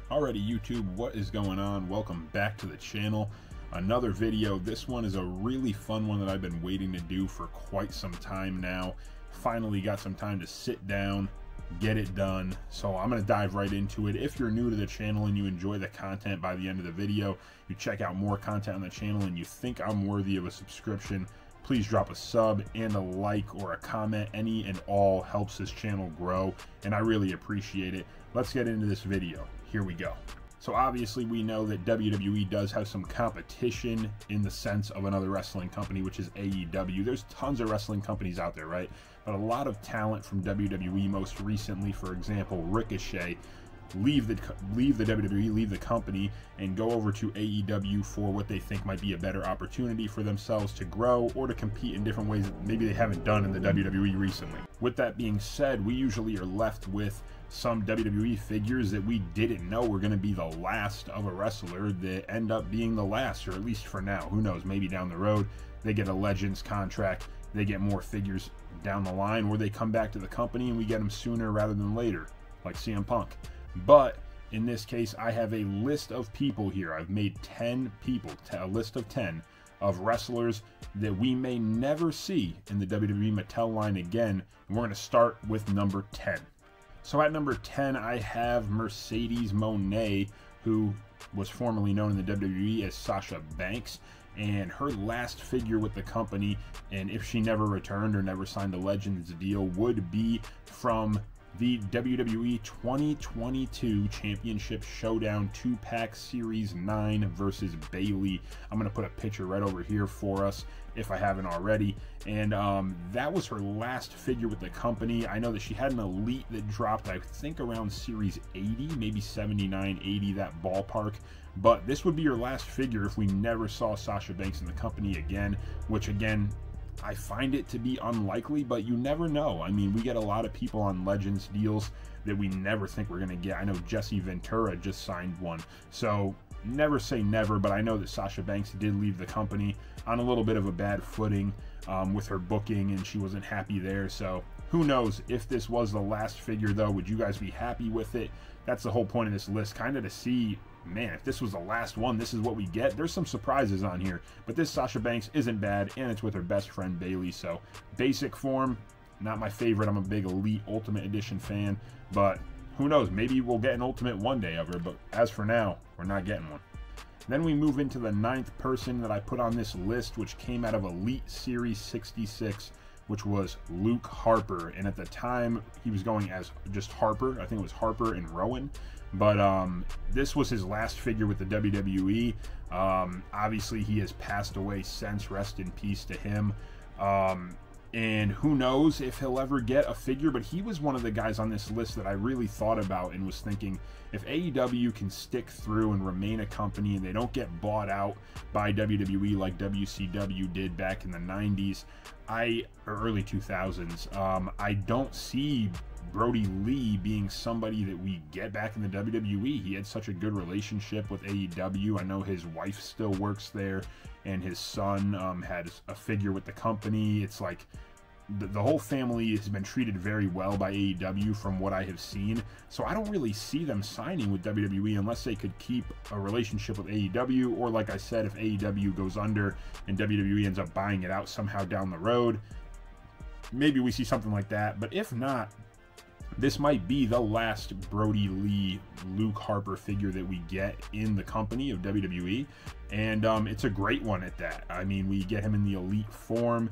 Alrighty YouTube, what is going on? Welcome back to the channel. Another video. This one is a really fun one that I've been waiting to do for quite some time now. Finally got some time to sit down, get it done. So I'm going to dive right into it. If you're new to the channel and you enjoy the content by the end of the video, you check out more content on the channel and you think I'm worthy of a subscription, please drop a sub and a like or a comment. Any and all helps this channel grow, and I really appreciate it. Let's get into this video. Here we go. So obviously we know that WWE does have some competition in the sense of another wrestling company, which is AEW. There's tons of wrestling companies out there, right? But a lot of talent from WWE, most recently, for example, Ricochet, leave the WWE, leave the company, and go over to AEW for what they think might be a better opportunity for themselves to grow or to compete in different ways that maybe they haven't done in the WWE recently. With that being said, we usually are left with some WWE figures that we didn't know were going to be the last of a wrestler that end up being the last, or at least for now. Who knows, maybe down the road they get a Legends contract, they get more figures down the line, or they come back to the company and we get them sooner rather than later, like CM Punk. But in this case, I have a list of people here. I've made 10 people, a list of 10 of wrestlers that we may never see in the WWE Mattel line again. And we're going to start with number 10. So at number 10, I have Mercedes Moné, who was formerly known in the WWE as Sasha Banks. And her last figure with the company, and if she never returned or never signed a Legends deal, would be from the WWE 2022 Championship Showdown 2-Pack Series 9 versus Bayley. I'm going to put a picture right over here for us if I haven't already. And that was her last figure with the company. I know that she had an Elite that dropped, I think, around Series 80, maybe 79, 80, that ballpark. But this would be her last figure if we never saw Sasha Banks in the company again, which again, I find it to be unlikely, but you never know. I mean, we get a lot of people on Legends deals that we never think we're going to get. I know Jesse Ventura just signed one. So never say never, but I know that Sasha Banks did leave the company on a little bit of a bad footing with her booking, and she wasn't happy there. So who knows if this was the last figure, though. Would you guys be happy with it? That's the whole point of this list, kind of to see, man, if this was the last one, this is what we get. There's some surprises on here, but this Sasha Banks isn't bad, and it's with her best friend Bayley. So basic form, not my favorite. I'm a big Elite Ultimate Edition fan, but who knows, maybe we'll get an Ultimate one day of her, but as for now, we're not getting one. Then we move into the 9th person that I put on this list, which came out of Elite Series 66, which was Luke Harper. And at the time, he was going as just Harper. I think it was Harper and Rowan. But this was his last figure with the WWE. Obviously, he has passed away since. Rest in peace to him. And who knows if he'll ever get a figure, but he was one of the guys on this list that I really thought about and was thinking, if AEW can stick through and remain a company and they don't get bought out by WWE like WCW did back in the 90s, or early 2000s, I don't see Brody Lee being somebody that we get back in the WWE. He had such a good relationship with AEW. I know his wife still works there, and his son had a figure with the company. It's like the whole family has been treated very well by AEW from what I have seen. So I don't really see them signing with WWE unless they could keep a relationship with AEW, or like I said, if AEW goes under and WWE ends up buying it out somehow down the road, maybe we see something like that. But if not, this might be the last Brody Lee, Luke Harper figure that we get in the company of WWE. And it's a great one at that. I mean, we get him in the Elite form.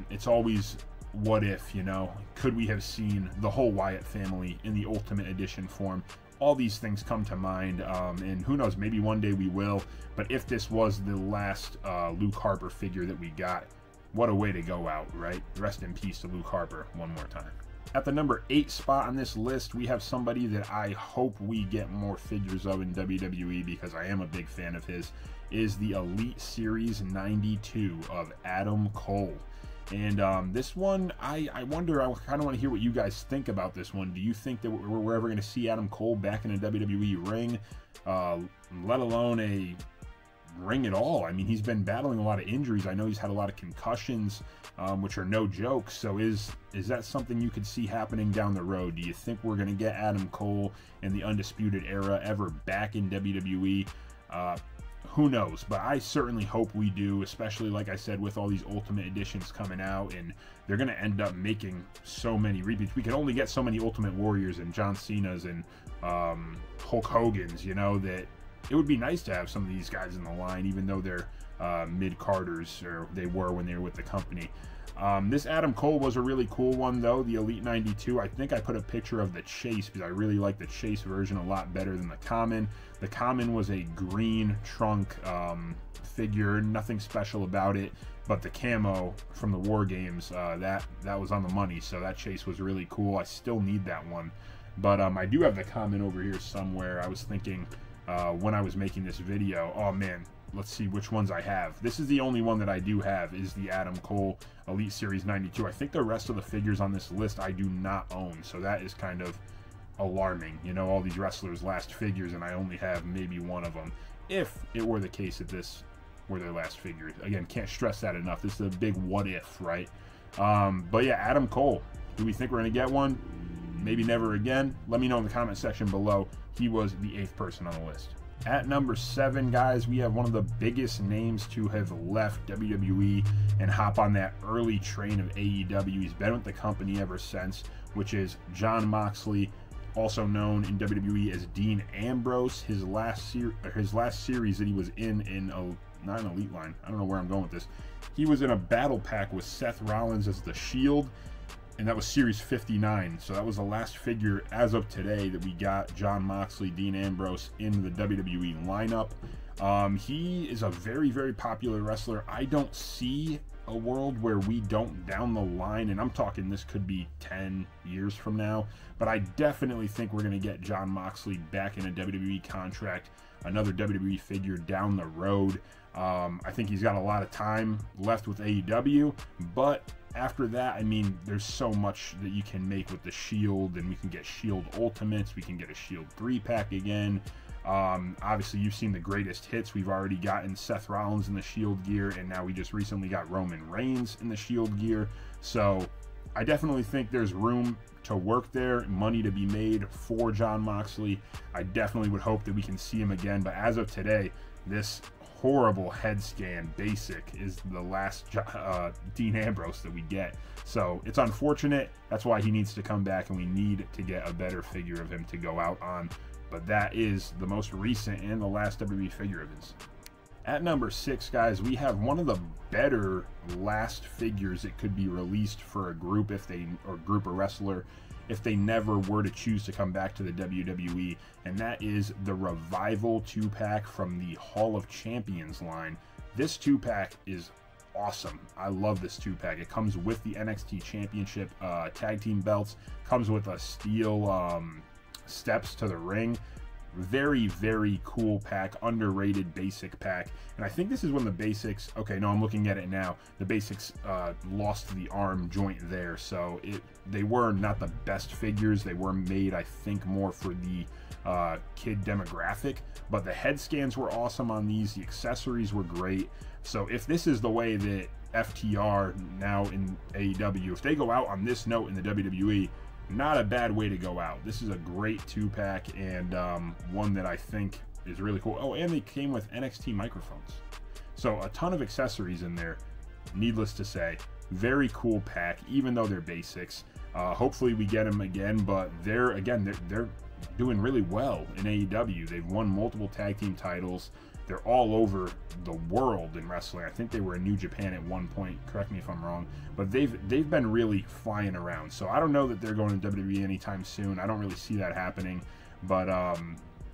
It's always, what if, you know, could we have seen the whole Wyatt family in the Ultimate Edition form? All these things come to mind, and who knows, maybe one day we will. But if this was the last Luke Harper figure that we got, what a way to go out, right? Rest in peace to Luke Harper one more time. At the number 8 spot on this list, we have somebody that I hope we get more figures of in WWE, because I am a big fan of his, is the Elite Series 92 of Adam Cole. And this one, I wonder, I kind of want to hear what you guys think about this one. Do you think that we're ever going to see Adam Cole back in a WWE ring, let alone a ring at all. I mean, he's been battling a lot of injuries. I know he's had a lot of concussions, which are no joke. So is that something you could see happening down the road? Do you think we're going to get Adam Cole in the Undisputed Era ever back in WWE? Who knows? But I certainly hope we do, especially, like I said, with all these Ultimate Editions coming out, and they're going to end up making so many repeats. We can only get so many Ultimate Warriors and John Cena's and Hulk Hogan's, you know, that it would be nice to have some of these guys in the line, even though they're mid-carders, or they were when they were with the company. This Adam Cole was a really cool one, though, the Elite 92. I think I put a picture of the Chase because I really like the Chase version a lot better than the Common. The Common was a green trunk figure, nothing special about it, but the camo from the War Games, that was on the money, so that Chase was really cool. I still need that one, but I do have the Common over here somewhere. I was thinking when I was making this video, oh man, let's see which ones I have. This is the only one that I do have, is the Adam Cole Elite Series 92. I think the rest of the figures on this list I do not own, so that is kind of alarming. You know, all these wrestlers' last figures, and I only have maybe one of them, if it were the case that this were their last figures. Again, can't stress that enough. This is a big what if, right? But yeah, Adam Cole, do we think we're going to get one? Maybe never again? Let me know in the comment section below. He was the 8th person on the list. At number 7, guys, we have one of the biggest names to have left WWE and hop on that early train of AEW. He's been with the company ever since, which is Jon Moxley, also known in WWE as Dean Ambrose. His last series that he was in not an Elite line, I don't know where I'm going with this. He was in a battle pack with Seth Rollins as the Shield, and that was Series 59. So that was the last figure as of today that we got Jon Moxley, Dean Ambrose in the WWE lineup. He is a very, very popular wrestler. I don't see a world where we don't down the line, and I'm talking this could be 10 years from now, but I definitely think we're going to get Jon Moxley back in a WWE contract, another WWE figure down the road. I think he's got a lot of time left with AEW, but after that, I mean, there's so much that you can make with the Shield, and we can get Shield Ultimates, we can get a Shield 3-pack again. Obviously, you've seen the greatest hits. We've already gotten Seth Rollins in the Shield gear, and now we just recently got Roman Reigns in the Shield gear. So I definitely think there's room to work there, money to be made for Jon Moxley. I definitely would hope that we can see him again, but as of today, this horrible head scan basic is the last Dean Ambrose that we get. So it's unfortunate. That's why he needs to come back, and we need to get a better figure of him to go out on. But that is the most recent and the last WWE figure of his. At number 6, guys, we have one of the better last figures that could be released for a group, or wrestler, if they never were to choose to come back to the WWE, and that is the Revival 2-pack from the Hall of Champions line. This 2-pack is awesome. I love this 2-pack. It comes with the NXT Championship tag team belts, comes with a steel steps to the ring. Very, very cool pack, underrated basic pack. And I think this is when the basics, okay, no, I'm looking at it now. The basics lost the arm joint there, so they were not the best figures. They were made, I think, more for the kid demographic, but the head scans were awesome on these. The accessories were great. So if this is the way that FTR now in AEW, if they go out on this note in the WWE, not a bad way to go out. This is a great 2-pack, and one that I think is really cool. Oh, and they came with NXT microphones. So a ton of accessories in there, needless to say. Very cool pack, even though they're basics. Hopefully we get them again, but they're doing really well in AEW. They've won multiple tag team titles. They're all over the world in wrestling. I think they were in New Japan at one point. Correct me if I'm wrong, but they've been really flying around. So I don't know that they're going to WWE anytime soon. I don't really see that happening. But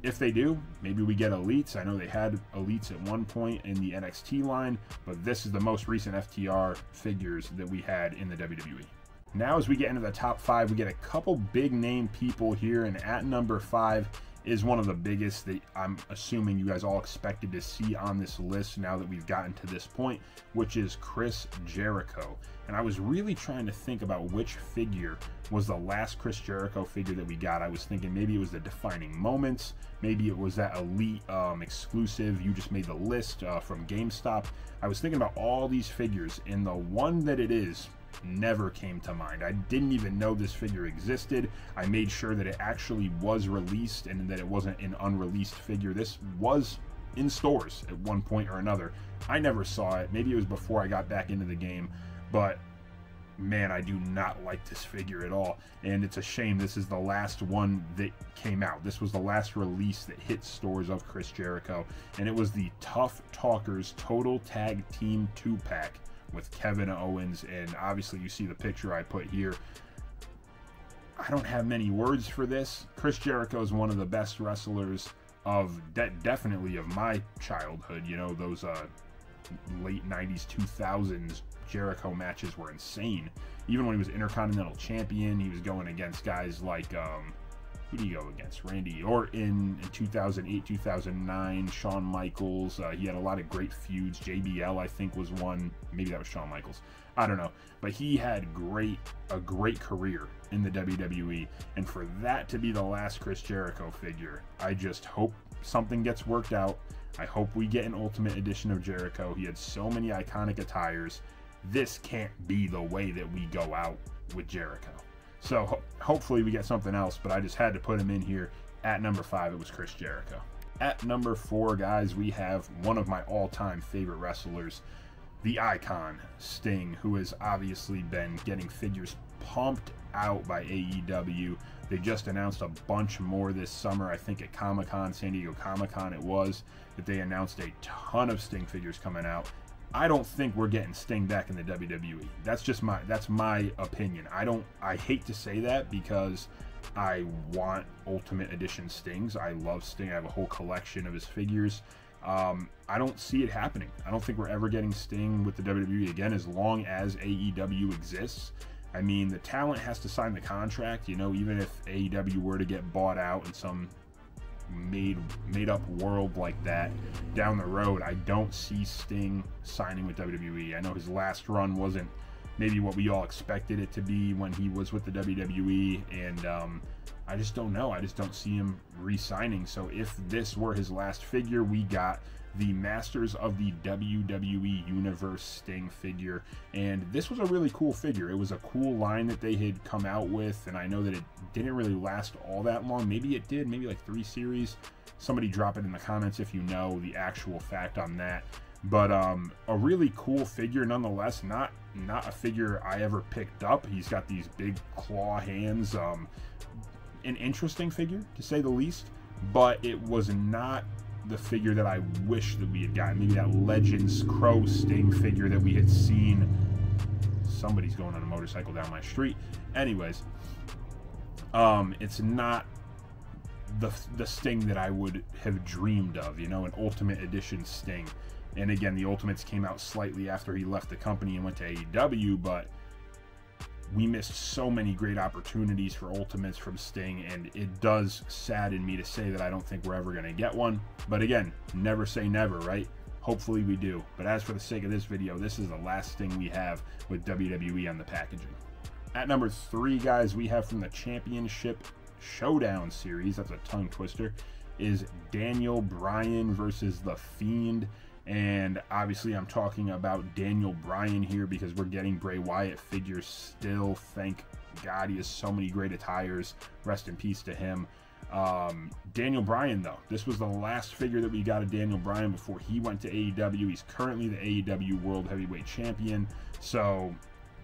if they do, maybe we get Elites. I know they had Elites at one point in the NXT line, but this is the most recent FTR figures that we had in the WWE. Now, as we get into the top 5, we get a couple big name people here, and at number 5 is one of the biggest that I'm assuming you guys all expected to see on this list now that we've gotten to this point, which is Chris Jericho. And I was really trying to think about which figure was the last Chris Jericho figure that we got. I was thinking maybe it was the Defining Moments, maybe it was that Elite exclusive You Just Made the List from GameStop. I was thinking about all these figures, and the one that it is never came to mind. I didn't even know this figure existed. I made sure that it actually was released and that it wasn't an unreleased figure. This was in stores at one point or another. I never saw it. Maybe it was before I got back into the game, but man, I do not like this figure at all, and it's a shame. This is the last one that came out. This was the last release that hit stores of Chris Jericho, and it was the Tough Talkers Total Tag Team 2-pack with Kevin Owens, and obviously you see the picture I put here. I don't have many words for this. Chris Jericho is one of the best wrestlers of definitely of my childhood. You know, those late 90s, 2000s Jericho matches were insane. Even when he was Intercontinental Champion, he was going against guys like who did he go against? Randy Orton in 2008, 2009, Shawn Michaels. He had a lot of great feuds. JBL, I think, was one. Maybe that was Shawn Michaels. I don't know. But he had a great career in the WWE. And for that to be the last Chris Jericho figure, I just hope something gets worked out. I hope we get an Ultimate Edition of Jericho. He had so many iconic attires. This can't be the way that we go out with Jericho. So hopefully we get something else, but I just had to put him in here. At number 5, it was Chris Jericho. At number 4, guys, we have one of my all-time favorite wrestlers, the Icon, Sting, who has obviously been getting figures pumped out by AEW. They just announced a bunch more this summer. I think at Comic-Con, San Diego Comic-Con it was, that they announced a ton of Sting figures coming out. I don't think we're getting Sting back in the WWE. That's my opinion. I hate to say that because I want Ultimate Edition Stings. I love Sting. I have a whole collection of his figures. I don't see it happening. I don't think we're ever getting Sting with the WWE again as long as AEW exists. I mean, the talent has to sign the contract. You know, even if AEW were to get bought out in some made up world like that down the road, I don't see Sting signing with WWE. I know his last run wasn't maybe what we all expected it to be when he was with the WWE, and I just don't know. I just don't see him re-signing. So if this were his last figure, we got the Masters of the WWE Universe Sting figure, and this was a really cool figure. It was a cool line that they had come out with, and I know that it didn't really last all that long. Maybe it did, maybe like 3 series. Somebody drop it in the comments if you know the actual fact on that. But a really cool figure nonetheless. Not a figure I ever picked up. He's got these big claw hands. An interesting figure to say the least, but it was not the figure that I wish that we had gotten. Maybe that Legends Crow Sting figure that we had seen. Somebody's going on a motorcycle down my street. Anyways, it's not the Sting that I would have dreamed of, you know, an Ultimate Edition Sting. And again, the Ultimates came out slightly after he left the company and went to AEW, but we missed so many great opportunities for Ultimates from Sting, and it does sadden me to say that I don't think we're ever going to get one. But again, never say never, right? Hopefully we do. But as for the sake of this video, this is the last thing we have with WWE on the packaging. At number 3, guys, we have from the Championship Showdown series, that's a tongue twister, is Daniel Bryan versus The Fiend. And obviously I'm talking about Daniel Bryan here because we're getting Bray Wyatt figures still. Thank God, he has so many great attires. Rest in peace to him. Daniel Bryan, though, this was the last figure that we got of Daniel Bryan before he went to AEW. He's currently the AEW World Heavyweight Champion. So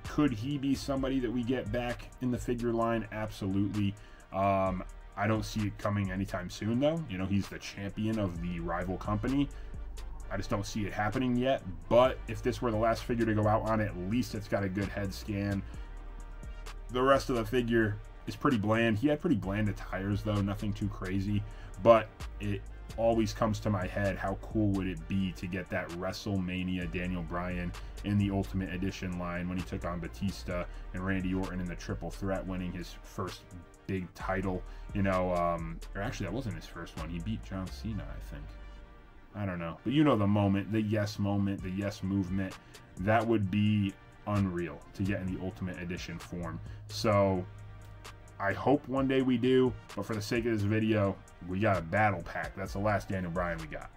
could he be somebody that we get back in the figure line? Absolutely. I don't see it coming anytime soon, though. You know, he's the champion of the rival company. I just don't see it happening yet, but if this were the last figure to go out on, at least it's got a good head scan. The rest of the figure is pretty bland. He had pretty bland attires, though, nothing too crazy, but always comes to my head, how cool would it be to get that WrestleMania Daniel Bryan in the Ultimate Edition line when he took on Batista and Randy Orton in the triple threat, winning his first big title, you know, or actually that wasn't his first one. He beat John Cena, I think. I don't know, but you know the moment, the yes moment, the yes movement. That would be unreal to get in the Ultimate Edition form. So I hope one day we do, but for the sake of this video, we got a battle pack. That's the last Daniel Bryan we got.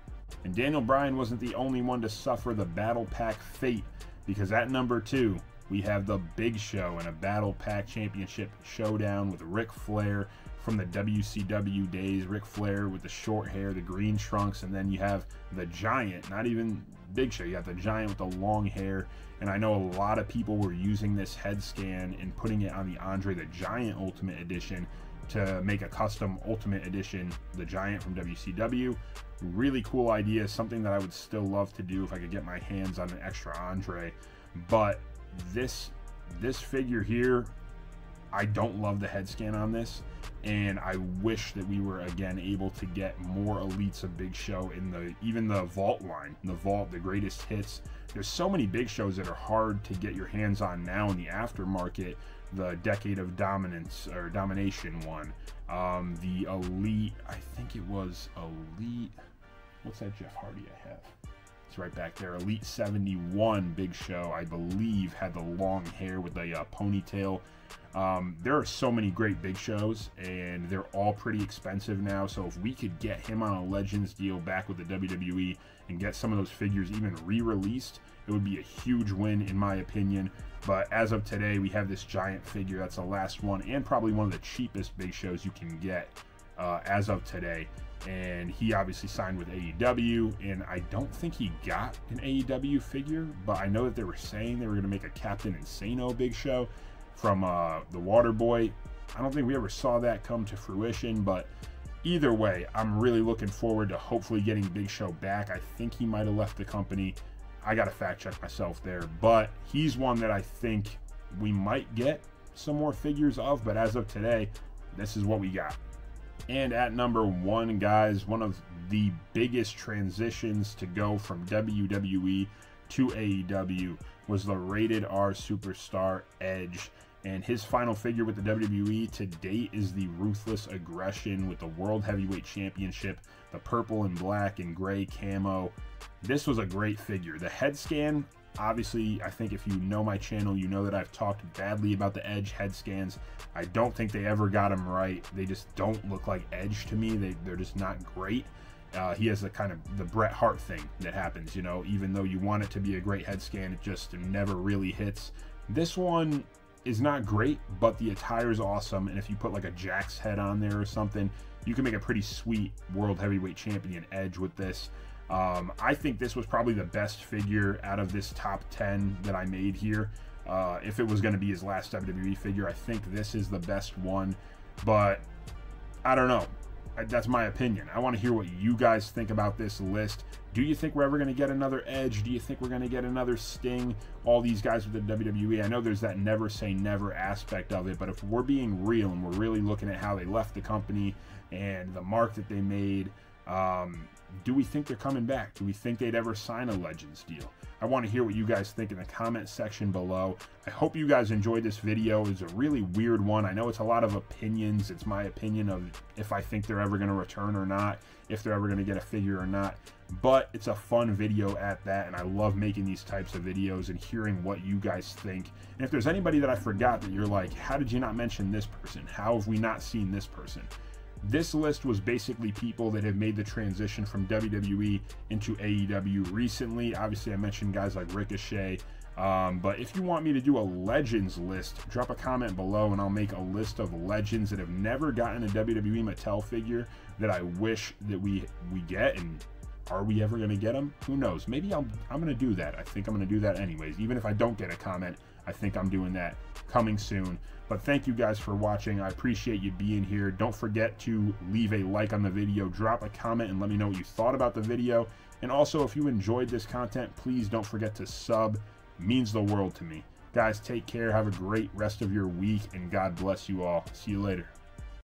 And Daniel Bryan wasn't the only one to suffer the battle pack fate, because at number 2, we have the Big Show in a battle pack championship showdown with Ric Flair from the WCW days. Ric Flair with the short hair, the green trunks, and then you have the Giant, not even Big Show, you have the Giant with the long hair. And I know a lot of people were using this head scan and putting it on the Andre the Giant Ultimate Edition to make a custom Ultimate Edition, the Giant from WCW. Really cool idea, something that I would still love to do if I could get my hands on an extra Andre. But this figure here, I don't love the head scan on this, and I wish that we were again able to get more elites of Big Show in even the Vault line, the Vault, the greatest hits. There's so many Big Shows that are hard to get your hands on now in the aftermarket. The Decade of Dominance or Domination one, the Elite, I think it was Elite. What's that Jeff Hardy I have? It's right back there. Elite 71 Big Show, I believe, had the long hair with the ponytail. There are so many great Big Shows, and they're all pretty expensive now. So if we could get him on a Legends deal back with the WWE and get some of those figures even re-released, it would be a huge win in my opinion. But as of today, we have this Giant figure. That's the last one, and probably one of the cheapest Big Shows you can get as of today. And he obviously signed with AEW, and I don't think he got an AEW figure, but I know that they were saying they were going to make a Captain Insano Big Show from the Waterboy. I don't think we ever saw that come to fruition, but either way, I'm really looking forward to hopefully getting Big Show back. I think he might have left the company. I got to fact check myself there, but he's one that I think we might get some more figures of, but as of today, this is what we got. And at number 1, guys, one of the biggest transitions to go from WWE to AEW was the Rated R superstar Edge. And his final figure with the WWE to date is the Ruthless Aggression with the World Heavyweight Championship, the purple and black and gray camo. This was a great figure. The head scan, obviously, I think if you know my channel, you know that I've talked badly about the Edge head scans. I don't think they ever got him right. They just don't look like Edge to me. They're just not great. He has the kind of the Bret Hart thing that happens, you know, even though you want it to be a great head scan, it just never really hits. This one is not great, but the attire is awesome, and if you put like a Jax head on there or something, you can make a pretty sweet World Heavyweight Champion Edge with this. I think this was probably the best figure out of this top 10 that I made here. If it was going to be his last WWE figure, I think this is the best one, but I don't know. That's my opinion. I want to hear what you guys think about this list. Do you think we're ever going to get another Edge? Do you think we're going to get another Sting? All these guys with the WWE. I know there's that never say never aspect of it, but if we're being real and we're really looking at how they left the company and the mark that they made, do we think they're coming back? Do we think they'd ever sign a Legends deal? I want to hear what you guys think in the comment section below. I hope you guys enjoyed this video. It's a really weird one. I know it's a lot of opinions. It's my opinion of if I think they're ever going to return or not, if they're ever going to get a figure or not. But it's a fun video at that, and I love making these types of videos and hearing what you guys think. And if there's anybody that I forgot that you're like, how did you not mention this person? How have we not seen this person? This list was basically people that have made the transition from WWE into AEW recently. Obviously, I mentioned guys like Ricochet. But if you want me to do a Legends list, drop a comment below and I'll make a list of Legends that have never gotten a WWE Mattel figure that I wish that we get. And are we ever going to get them? Who knows? Maybe I'm going to do that. I think I'm going to do that anyways. Even if I don't get a comment, I think I'm doing that coming soon. But thank you guys for watching. I appreciate you being here. Don't forget to leave a like on the video, drop a comment, and let me know what you thought about the video. And also, if you enjoyed this content, please don't forget to sub. It means the world to me. Guys, take care. Have a great rest of your week, and God bless you all. See you later.